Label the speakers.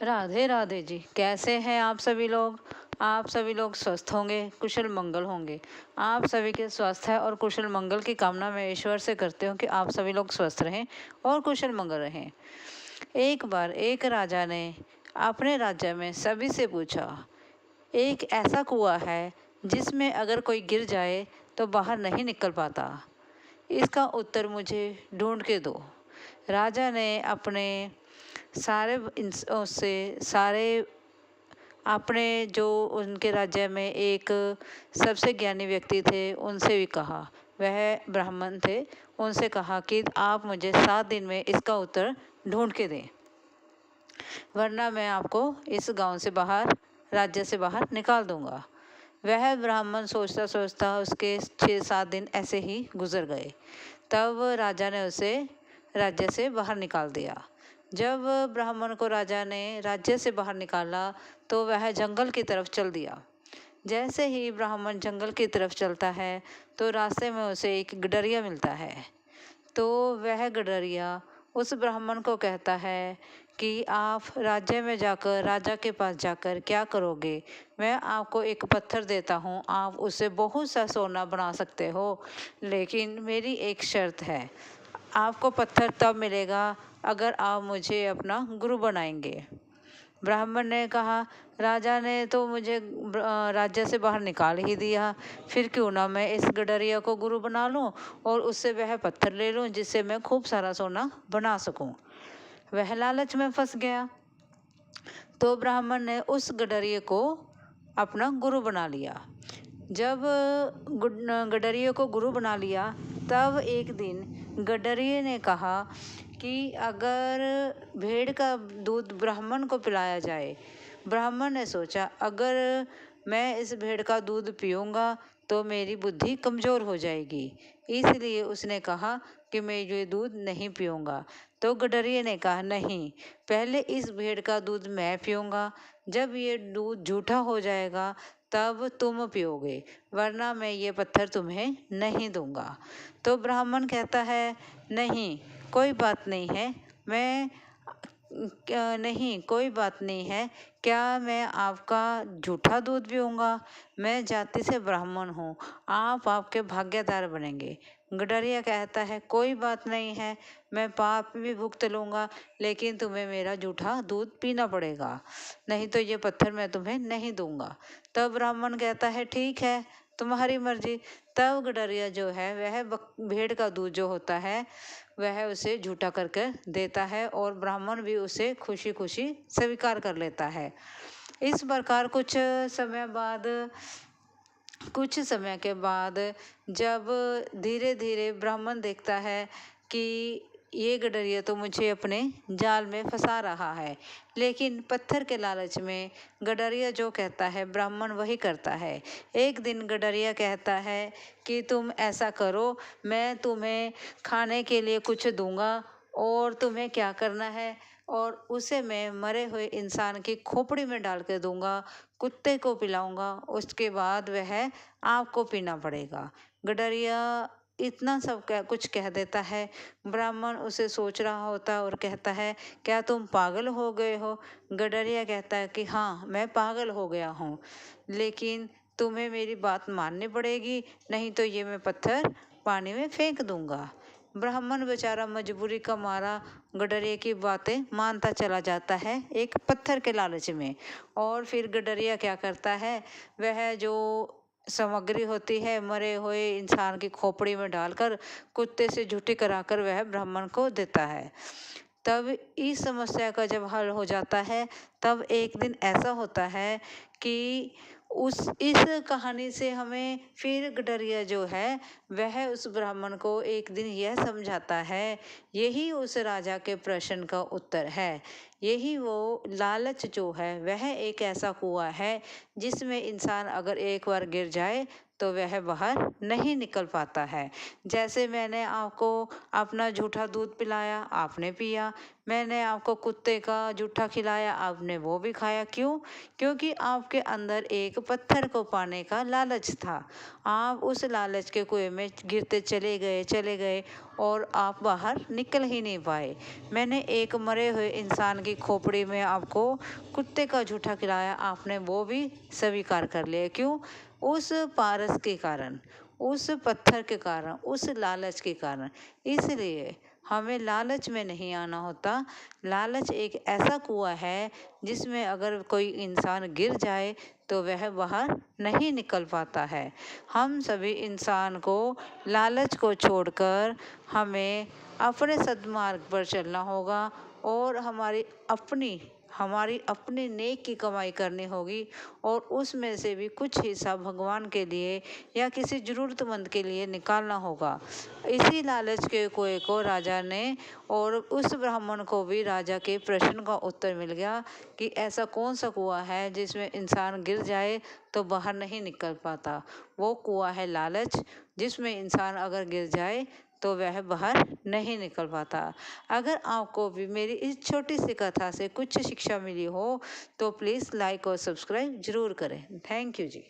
Speaker 1: राधे राधे जी। कैसे हैं आप सभी लोग? आप सभी लोग स्वस्थ होंगे, कुशल मंगल होंगे। आप सभी के स्वास्थ्य और कुशल मंगल की कामना मैं ईश्वर से करती हूँ कि आप सभी लोग स्वस्थ रहें और कुशल मंगल रहें। एक बार एक राजा ने अपने राज्य में सभी से पूछा, एक ऐसा कुआं है जिसमें अगर कोई गिर जाए तो बाहर नहीं निकल पाता। इसका उत्तर मुझे ढूंढ के दो। राजा ने अपने सारे उससे सारे आपने जो उनके राज्य में एक सबसे ज्ञानी व्यक्ति थे उनसे भी कहा। वह ब्राह्मण थे। उनसे कहा कि आप मुझे 7 दिन में इसका उत्तर ढूंढ के दें, वरना मैं आपको इस गांव से बाहर, राज्य से बाहर निकाल दूंगा। वह ब्राह्मण सोचता सोचता उसके 6-7 दिन ऐसे ही गुजर गए। तब राजा ने उसे राज्य से बाहर निकाल दिया। जब ब्राह्मण को राजा ने राज्य से बाहर निकाला तो वह जंगल की तरफ चल दिया। जैसे ही ब्राह्मण जंगल की तरफ चलता है तो रास्ते में उसे एक गडरिया मिलता है। तो वह गडरिया उस ब्राह्मण को कहता है कि आप राज्य में जाकर राजा के पास जाकर क्या करोगे? मैं आपको एक पत्थर देता हूँ, आप उससे बहुत सा सोना बना सकते हो, लेकिन मेरी एक शर्त है। आपको पत्थर तब मिलेगा अगर आप मुझे अपना गुरु बनाएंगे। ब्राह्मण ने कहा, राजा ने तो मुझे राज्य से बाहर निकाल ही दिया, फिर क्यों ना मैं इस गडरिया को गुरु बना लूं और उससे वह पत्थर ले लूं जिससे मैं खूब सारा सोना बना सकूं। वह लालच में फंस गया। तो ब्राह्मण ने उस गडरिये को अपना गुरु बना लिया। जब गडरिये को गुरु बना लिया तब एक दिन गडरिये ने कहा कि अगर भेड़ का दूध ब्राह्मण को पिलाया जाए। ब्राह्मण ने सोचा, अगर मैं इस भेड़ का दूध पीऊँगा तो मेरी बुद्धि कमज़ोर हो जाएगी, इसलिए उसने कहा कि मैं ये दूध नहीं पीऊँगा। तो गडरिये ने कहा, नहीं, पहले इस भेड़ का दूध मैं पीऊँगा, जब ये दूध झूठा हो जाएगा तब तुम पियोगे, वरना मैं ये पत्थर तुम्हें नहीं दूंगा। तो ब्राह्मण कहता है, नहीं कोई बात नहीं है, मैं नहीं कोई बात नहीं है, क्या मैं आपका झूठा दूध पीऊँगा? मैं जाति से ब्राह्मण हूँ, आप आपके भागीदार बनेंगे। गडरिया कहता है, कोई बात नहीं है, मैं पाप भी भुगत लूँगा, लेकिन तुम्हें मेरा झूठा दूध पीना पड़ेगा, नहीं तो ये पत्थर मैं तुम्हें नहीं दूंगा। तब ब्राह्मण कहता है, ठीक है, तुम्हारी मर्जी। तब गडरिया जो है वह भेड़ का दूध जो होता है वह उसे झूठा करके देता है और ब्राह्मण भी उसे खुशी खुशी स्वीकार कर लेता है। इस प्रकार कुछ समय के बाद जब धीरे धीरे ब्राह्मण देखता है कि ये गडरिया तो मुझे अपने जाल में फंसा रहा है, लेकिन पत्थर के लालच में गडरिया जो कहता है ब्राह्मण वही करता है। एक दिन गडरिया कहता है कि तुम ऐसा करो, मैं तुम्हें खाने के लिए कुछ दूंगा और तुम्हें क्या करना है, और उसे मैं मरे हुए इंसान की खोपड़ी में डाल के दूंगा, कुत्ते को पिलाऊंगा, उसके बाद वह आपको पीना पड़ेगा। गडरिया इतना सब कुछ कह देता है। ब्राह्मण उसे सोच रहा होता और कहता है, क्या तुम पागल हो गए हो? गडरिया कहता है कि हाँ, मैं पागल हो गया हूँ, लेकिन तुम्हें मेरी बात माननी पड़ेगी, नहीं तो ये मैं पत्थर पानी में फेंक दूंगा। ब्राह्मण बेचारा मजबूरी का मारा गडरिया की बातें मानता चला जाता है एक पत्थर के लालच में। और फिर गडरिया क्या करता है, वह जो सामग्री होती है मरे हुए इंसान की खोपड़ी में डालकर कुत्ते से झूठी कराकर वह ब्राह्मण को देता है। तब इस समस्या का जब हल हो जाता है तब एक दिन ऐसा होता है कि इस कहानी से हमें फिर गडरिया जो है वह उस ब्राह्मण को एक दिन यह समझाता है, यही उस राजा के प्रश्न का उत्तर है। यही वो लालच जो है वह एक ऐसा कुआं है जिसमें इंसान अगर एक बार गिर जाए तो वह बाहर नहीं निकल पाता है। जैसे मैंने आपको अपना झूठा दूध पिलाया, आपने पिया। मैंने आपको कुत्ते का जूठा खिलाया, आपने वो भी खाया। क्यों? क्योंकि आपके अंदर एक पत्थर को पाने का लालच था। आप उस लालच के कुएं में गिरते चले गए और आप बाहर निकल ही नहीं पाए। मैंने एक मरे हुए इंसान की खोपड़ी में आपको कुत्ते का जूठा खिलाया, आपने वो भी स्वीकार कर लिया। क्यों? उस पारस के कारण, उस पत्थर के कारण, उस लालच के कारण। इसलिए हमें लालच में नहीं आना होता। लालच एक ऐसा कुआं है जिसमें अगर कोई इंसान गिर जाए तो वह बाहर नहीं निकल पाता है। हम सभी इंसान को लालच को छोड़कर हमें अपने सद्मार्ग पर चलना होगा और हमारी अपनी नेक की कमाई करनी होगी और उसमें से भी कुछ हिस्सा भगवान के लिए या किसी ज़रूरतमंद के लिए निकालना होगा। इसी लालच के कुएं को राजा ने, और उस ब्राह्मण को भी राजा के प्रश्न का उत्तर मिल गया कि ऐसा कौन सा कुआं है जिसमें इंसान गिर जाए तो बाहर नहीं निकल पाता। वो कुआं है लालच, जिसमें इंसान अगर गिर जाए तो वह बाहर नहीं निकल पाता। अगर आपको भी मेरी इस छोटी सी कथा से कुछ शिक्षा मिली हो तो प्लीज़ लाइक और सब्सक्राइब ज़रूर करें। Thank you ji.